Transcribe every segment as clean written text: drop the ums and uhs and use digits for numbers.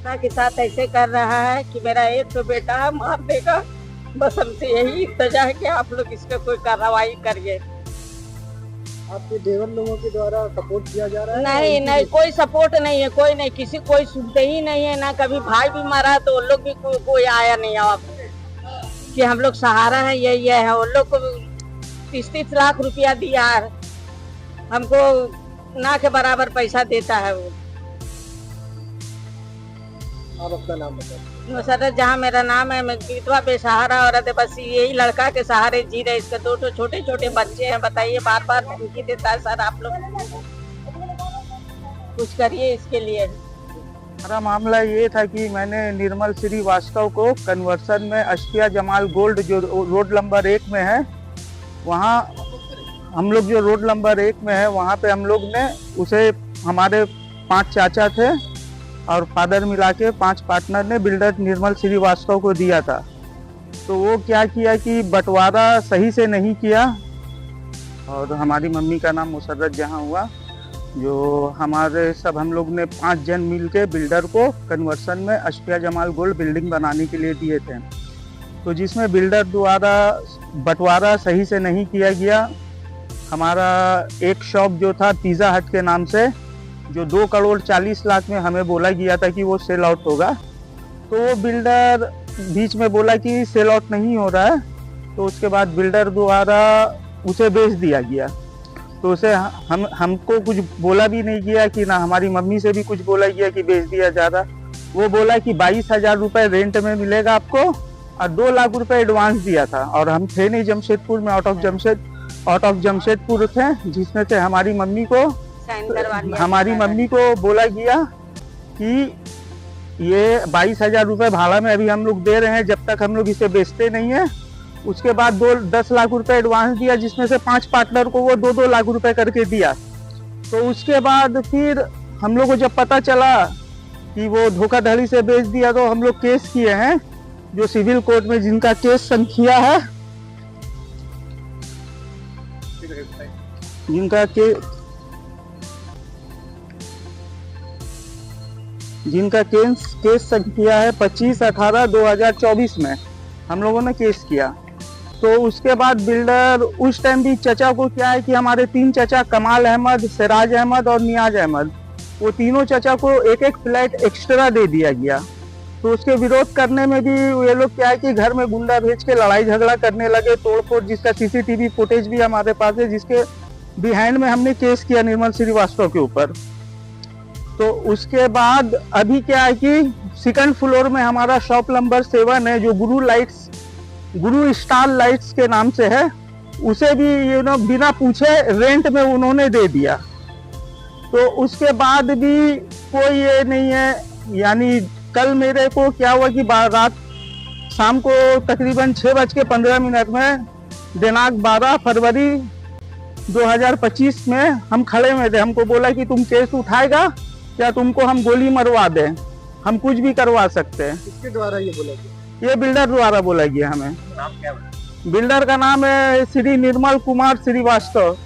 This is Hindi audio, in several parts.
के साथ ऐसे कर रहा है कि मेरा एक तो बेटा है, मार देगा। बस हमसे यही इल्तजा है कि आप लोग इस पे कोई कार्रवाई करिए। आपके देवर लोगों के द्वारा सपोर्ट किया जा रहा है? नहीं नहीं, कोई सपोर्ट नहीं है, कोई नहीं, किसी कोई सुनते ही नहीं है ना। कभी भाई भी मरा तो वो लोग भी कोई आया नहीं आप कि हम लोग सहारा है, ये है। वो लोग को 30-30 लाख रुपया दिया है हमको, ना के बराबर पैसा देता है वो। आप अपना नाम बताइए। नुसरत जहाँ मेरा नाम है। मैं विधवा बेसहारा औरत है, बस यही लड़का के सहारे जी रहे। इसके 2 छोटे छोटे बच्चे हैं। बताइए, बार बार धमकी देता है। सर आप लोग कुछ करिए इसके लिए। हमारा मामला ये था कि मैंने निर्मल श्रीवास्तव को कन्वर्सन में अशफिया जमाल गोल्ड जो रोड नंबर 1 में है, वहाँ हम लोग जो रोड नंबर 1 में है वहाँ पे हम लोग ने उसे, हमारे 5 चाचा थे और फादर मिला के 5 पार्टनर ने बिल्डर निर्मल श्रीवास्तव को दिया था। तो वो क्या किया कि बंटवारा सही से नहीं किया और हमारी मम्मी का नाम मुसर्रत जहाँ हुआ, जो हमारे सब हम लोग ने 5 जन मिल के बिल्डर को कन्वर्सन में अशफिया जमाल गोल्ड बिल्डिंग बनाने के लिए दिए थे। तो जिसमें बिल्डर द्वारा बंटवारा सही से नहीं किया गया। हमारा एक शॉप जो था पिज़्ज़ा हट के नाम से, जो 2 करोड़ 40 लाख में हमें बोला गया था कि वो सेल आउट होगा, तो वो बिल्डर बीच में बोला कि सेल आउट नहीं हो रहा है। तो उसके बाद बिल्डर द्वारा उसे बेच दिया गया। तो उसे हमको कुछ बोला भी नहीं गया कि ना हमारी मम्मी से भी कुछ बोला गया कि बेच दिया जा रहा। वो बोला कि 22,000 रुपये रेंट में मिलेगा आपको और 2 लाख रुपए एडवांस दिया था। और हम थे नहीं जमशेदपुर में, आउट ऑफ जमशेदपुर थे, जिसमें से हमारी मम्मी को बोला गया कि ये 22,000 रुपये भाड़ा में अभी हम लोग दे रहे हैं, जब तक हम लोग इसे बेचते नहीं है। उसके बाद 10 लाख रुपए एडवांस दिया, जिसमें से 5 पार्टनर को वो 2-2 लाख रुपए करके दिया। तो उसके बाद फिर हम लोग को जब पता चला कि वो धोखाधड़ी से बेच दिया, तो हम लोग केस किए हैं जो सिविल कोर्ट में, जिनका केस संख्या है, जिनका केस संख्या है 25/18/2024 में हम लोगों ने केस किया। तो उसके बाद बिल्डर उस टाइम भी चचा को क्या है कि हमारे 3 चचा कमाल अहमद, सिराज अहमद और नियाज अहमद, वो तीनों चचा को एक फ्लैट एक्स्ट्रा दे दिया गया। तो उसके विरोध करने में भी ये लोग क्या है कि घर में गुंडा भेज के लड़ाई झगड़ा करने लगे, तोड़फोड़, जिसका CCTV फुटेज भी हमारे पास है, जिसके बिहाइंड में हमने केस किया निर्मल श्रीवास्तव के ऊपर। तो उसके बाद अभी क्या है कि सेकंड फ्लोर में हमारा शॉप नंबर 7 है, जो गुरु स्टार लाइट्स के नाम से है, उसे भी बिना पूछे रेंट में उन्होंने दे दिया। तो उसके बाद भी कोई ये नहीं है। यानी कल मेरे को क्या हुआ कि रात शाम को तकरीबन 6:15 में दिनांक 12 फरवरी 2025 में हम खड़े हुए थे। हमको बोला कि तुम केस उठाएगा या तुमको हम गोली मरवा दें, हम कुछ भी करवा सकते हैं। किसके द्वारा ये बोला गया? ये बिल्डर द्वारा बोला गया हमें। नाम क्या है? बिल्डर का नाम है श्री निर्मल कुमार श्रीवास्तव।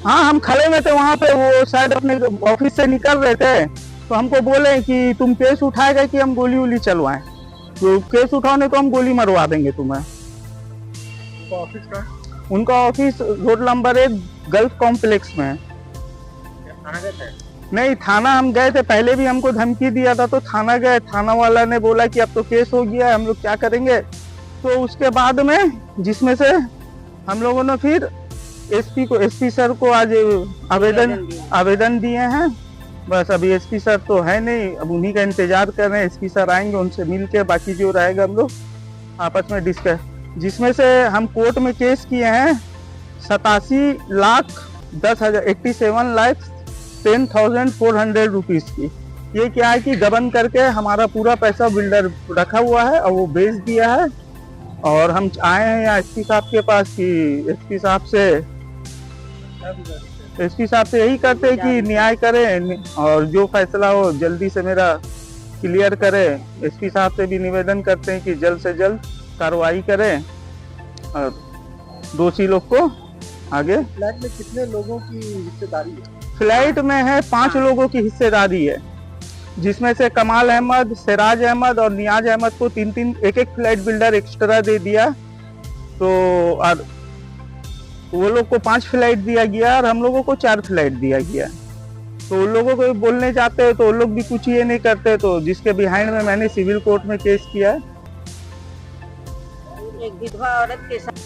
हाँ, हम खड़े हुए थे वहाँ पे, वो शायद अपने ऑफिस से निकल रहे थे। तो हमको बोले कि तुम केस उठाएगा कि हम गोली वोली चलवाएं। तो केस उठाओगे तो हम गोली मरवा देंगे तुम्हें। ऑफिस का? उनका office road number 1 gulf complex में है। थाना गए थे? नहीं, थाना हम गए थे, पहले भी हमको धमकी दिया था, तो थाना गए। थाना वाला ने बोला कि अब तो केस हो गया है, हम लोग क्या करेंगे। तो उसके बाद में जिसमें से हम लोगों ने फिर एसपी सर को आज आवेदन दिए हैं। बस अभी एसपी सर तो है नहीं, अब उन्हीं का इंतजार कर रहे हैं। एसपी सर आएंगे, उनसे मिल के बाकी जो रहेगा हम लोग आपस में डिस्कस। जिसमें से हम कोर्ट में केस किए हैं 87,10,400 रुपीज़ की। ये क्या है कि गबन करके हमारा पूरा पैसा बिल्डर रखा हुआ है और वो बेच दिया है। और हम आए हैं यहाँ एसपी साहब के पास कि एसपी साहब से यही करते हैं कि न्याय करें और जो फैसला हो जल्दी से मेरा क्लियर करें। एसपी साहब से भी निवेदन करते हैं कि जल्द से जल्द कार्रवाई करें और दोषी लोग को आगे। फ्लैट में कितने लोगों की हिस्सेदारी है? फ्लैट में है 5 लोगों की हिस्सेदारी है। जिसमें से कमाल अहमद, सिराज अहमद और नियाज अहमद को 3-3 एक-एक फ्लाइट बिल्डर एक्स्ट्रा दे दिया। तो और वो लोग को 5 फ्लाइट दिया गया और हम लोगों को 4 फ्लाइट दिया गया। तो उन लोगों को बोलने जाते हैं तो उन लोग भी कुछ ये नहीं करते, तो जिसके बिहाइंड में मैंने सिविल कोर्ट में केस किया है। एक विधवा औरत के साथ